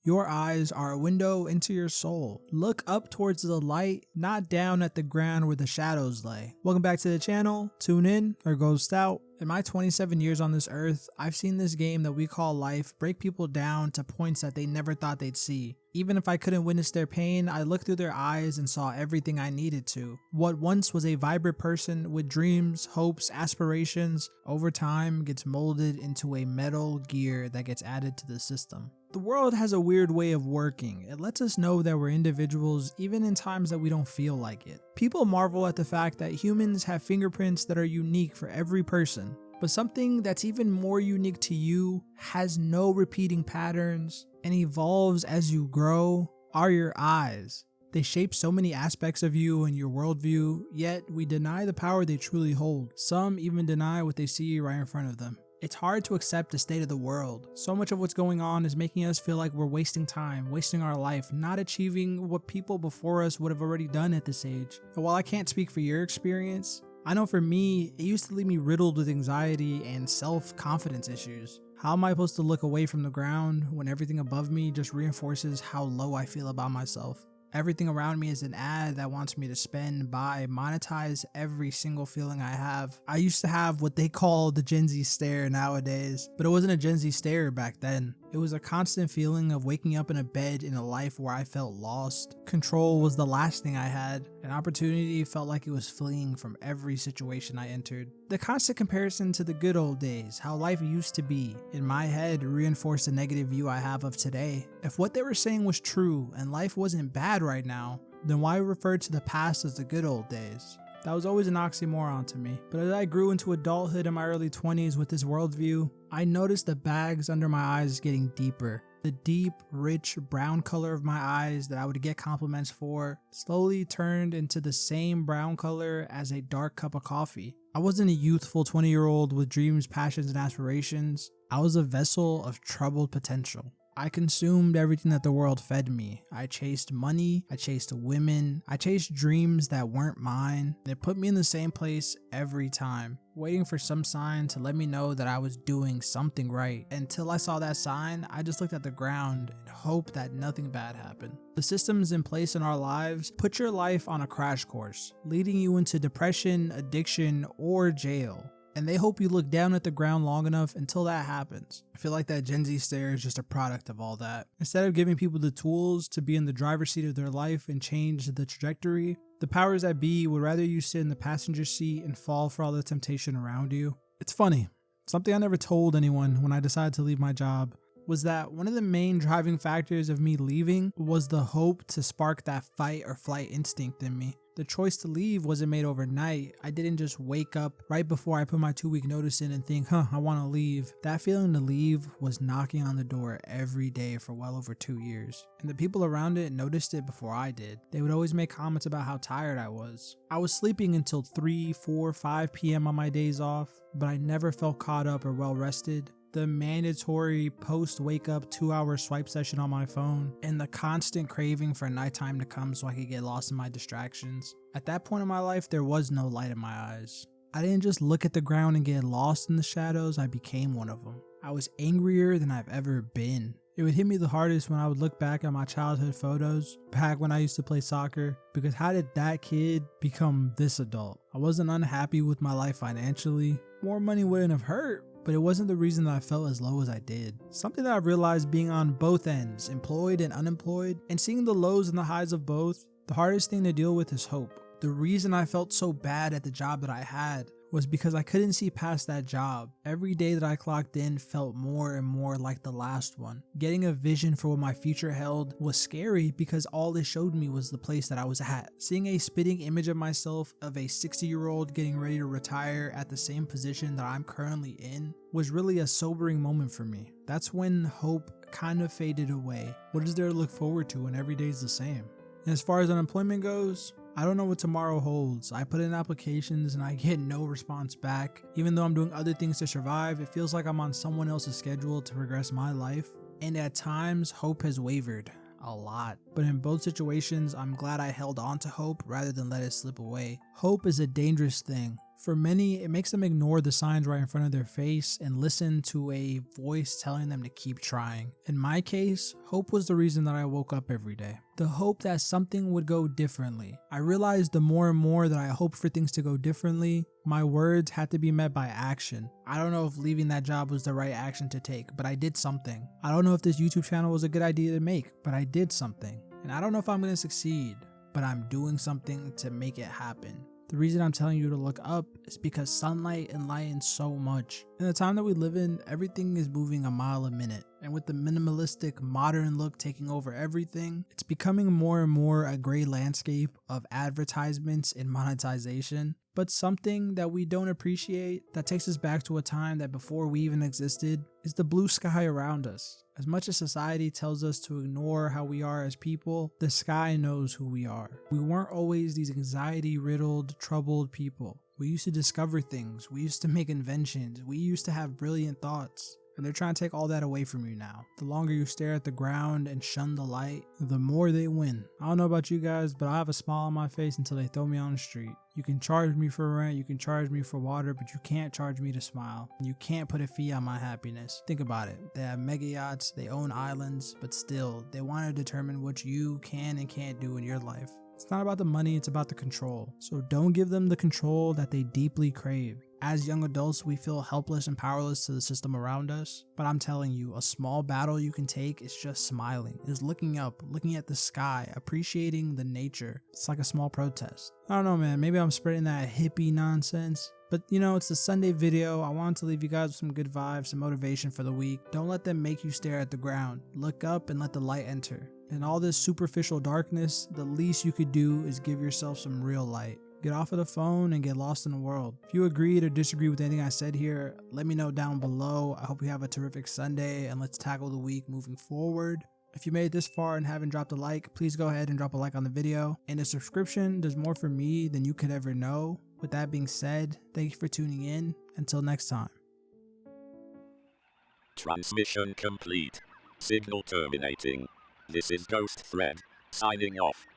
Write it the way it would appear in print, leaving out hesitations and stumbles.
Your eyes are a window into your soul. Look up towards the light, not down at the ground where the shadows lay. Welcome back to the channel. Tune in or ghost out. In my 27 years on this earth, I've seen this game that we call life break people down to points that they never thought they'd see. Even if I couldn't witness their pain, I looked through their eyes and saw everything I needed to. What once was a vibrant person with dreams, hopes, aspirations, over time gets molded into a metal gear that gets added to the system. The world has a weird way of working. It lets us know that we're individuals even in times that we don't feel like it. People marvel at the fact that humans have fingerprints that are unique for every person. But something that's even more unique to you, has no repeating patterns, and evolves as you grow, are your eyes. They shape so many aspects of you and your worldview, yet we deny the power they truly hold. Some even deny what they see right in front of them. It's hard to accept the state of the world. So much of what's going on is making us feel like we're wasting time, wasting our life, not achieving what people before us would have already done at this age. And while I can't speak for your experience, I know for me, it used to leave me riddled with anxiety and self-confidence issues. How am I supposed to look away from the ground when everything above me just reinforces how low I feel about myself? Everything around me is an ad that wants me to spend, buy, monetize every single feeling I have. I used to have what they call the Gen Z stare nowadays, but it wasn't a Gen Z stare back then. It was a constant feeling of waking up in a bed in a life where I felt lost. Control was the last thing I had. An opportunity felt like it was fleeing from every situation I entered. The constant comparison to the good old days, how life used to be, in my head reinforced the negative view I have of today. If what they were saying was true and life wasn't bad right now, then why refer to the past as the good old days? That was always an oxymoron to me. But as I grew into adulthood in my early 20s with this worldview, I noticed the bags under my eyes getting deeper. The deep, rich brown color of my eyes that I would get compliments for slowly turned into the same brown color as a dark cup of coffee. I wasn't a youthful 20-year-old with dreams, passions, and aspirations. I was a vessel of troubled potential. I consumed everything that the world fed me. I chased money, I chased women, I chased dreams that weren't mine. They put me in the same place every time, waiting for some sign to let me know that I was doing something right. Until I saw that sign, I just looked at the ground and hoped that nothing bad happened. The systems in place in our lives put your life on a crash course, leading you into depression, addiction, or jail. And they hope you look down at the ground long enough until that happens. I feel like that Gen Z stare is just a product of all that. Instead of giving people the tools to be in the driver's seat of their life and change the trajectory, the powers that be would rather you sit in the passenger seat and fall for all the temptation around you. It's funny. Something I never told anyone when I decided to leave my job was that one of the main driving factors of me leaving was the hope to spark that fight or flight instinct in me. The choice to leave wasn't made overnight. I didn't just wake up right before I put my 2-week notice in and think, I want to leave. That feeling to leave was knocking on the door every day for well over 2 years. And the people around it noticed it before I did. They would always make comments about how tired I was. I was sleeping until 3, 4, 5 p.m. on my days off, but I never felt caught up or well rested. The mandatory post-wake up 2-hour swipe session on my phone, and the constant craving for nighttime to come so I could get lost in my distractions. At that point in my life, there was no light in my eyes. I didn't just look at the ground and get lost in the shadows, I became one of them. I was angrier than I've ever been. It would hit me the hardest when I would look back at my childhood photos, back when I used to play soccer, because how did that kid become this adult? I wasn't unhappy with my life financially. More money wouldn't have hurt, but it wasn't the reason that I felt as low as I did. Something that I've realized being on both ends, employed and unemployed, and seeing the lows and the highs of both, the hardest thing to deal with is hope. The reason I felt so bad at the job that I had was because I couldn't see past that job. Every day that I clocked in felt more and more like the last one. Getting a vision for what my future held was scary because all it showed me was the place that I was at. Seeing a spitting image of myself of a 60-year-old getting ready to retire at the same position that I'm currently in was really a sobering moment for me. That's when hope kind of faded away. What is there to look forward to when every day is the same? And as far as unemployment goes, I don't know what tomorrow holds. I put in applications and I get no response back. Even though I'm doing other things to survive, it feels like I'm on someone else's schedule to progress my life. And at times, hope has wavered a lot. But in both situations, I'm glad I held on to hope rather than let it slip away. Hope is a dangerous thing. For many, it makes them ignore the signs right in front of their face and listen to a voice telling them to keep trying. In my case, hope was the reason that I woke up every day. The hope that something would go differently. I realized the more and more that I hoped for things to go differently, my words had to be met by action. I don't know if leaving that job was the right action to take, but I did something. I don't know if this YouTube channel was a good idea to make, but I did something. And I don't know if I'm going to succeed, but I'm doing something to make it happen. The reason I'm telling you to look up is because sunlight enlightens so much. In the time that we live in, everything is moving a mile a minute. And with the minimalistic, modern look taking over everything, it's becoming more and more a gray landscape of advertisements and monetization. But something that we don't appreciate, that takes us back to a time that before we even existed, is the blue sky around us. As much as society tells us to ignore how we are as people, the sky knows who we are. We weren't always these anxiety-riddled, troubled people. We used to discover things. We used to make inventions. We used to have brilliant thoughts. And they're trying to take all that away from you now. The longer you stare at the ground and shun the light, the more they win. I don't know about you guys, but I have a smile on my face until they throw me on the street. You can charge me for rent, you can charge me for water, but you can't charge me to smile. You can't put a fee on my happiness. Think about it. They have mega yachts, they own islands, but still, they want to determine what you can and can't do in your life. It's not about the money, it's about the control. So don't give them the control that they deeply crave. As young adults, we feel helpless and powerless to the system around us, but I'm telling you, a small battle you can take is just smiling, is looking up, looking at the sky, appreciating the nature. It's like a small protest. I don't know, man, maybe I'm spreading that hippie nonsense, but you know, it's the Sunday video. I wanted to leave you guys with some good vibes, some motivation for the week. Don't let them make you stare at the ground. Look up and let the light enter. In all this superficial darkness, the least you could do is give yourself some real light. Get off of the phone and get lost in the world. If you agreed or disagree with anything I said here, let me know down below. I hope you have a terrific Sunday, and let's tackle the week moving forward. If you made it this far and haven't dropped a like, please go ahead and drop a like on the video. And a subscription does more for me than you could ever know. With that being said, thank you for tuning in. Until next time. Transmission complete. Signal terminating. This is Ghost Thread, signing off.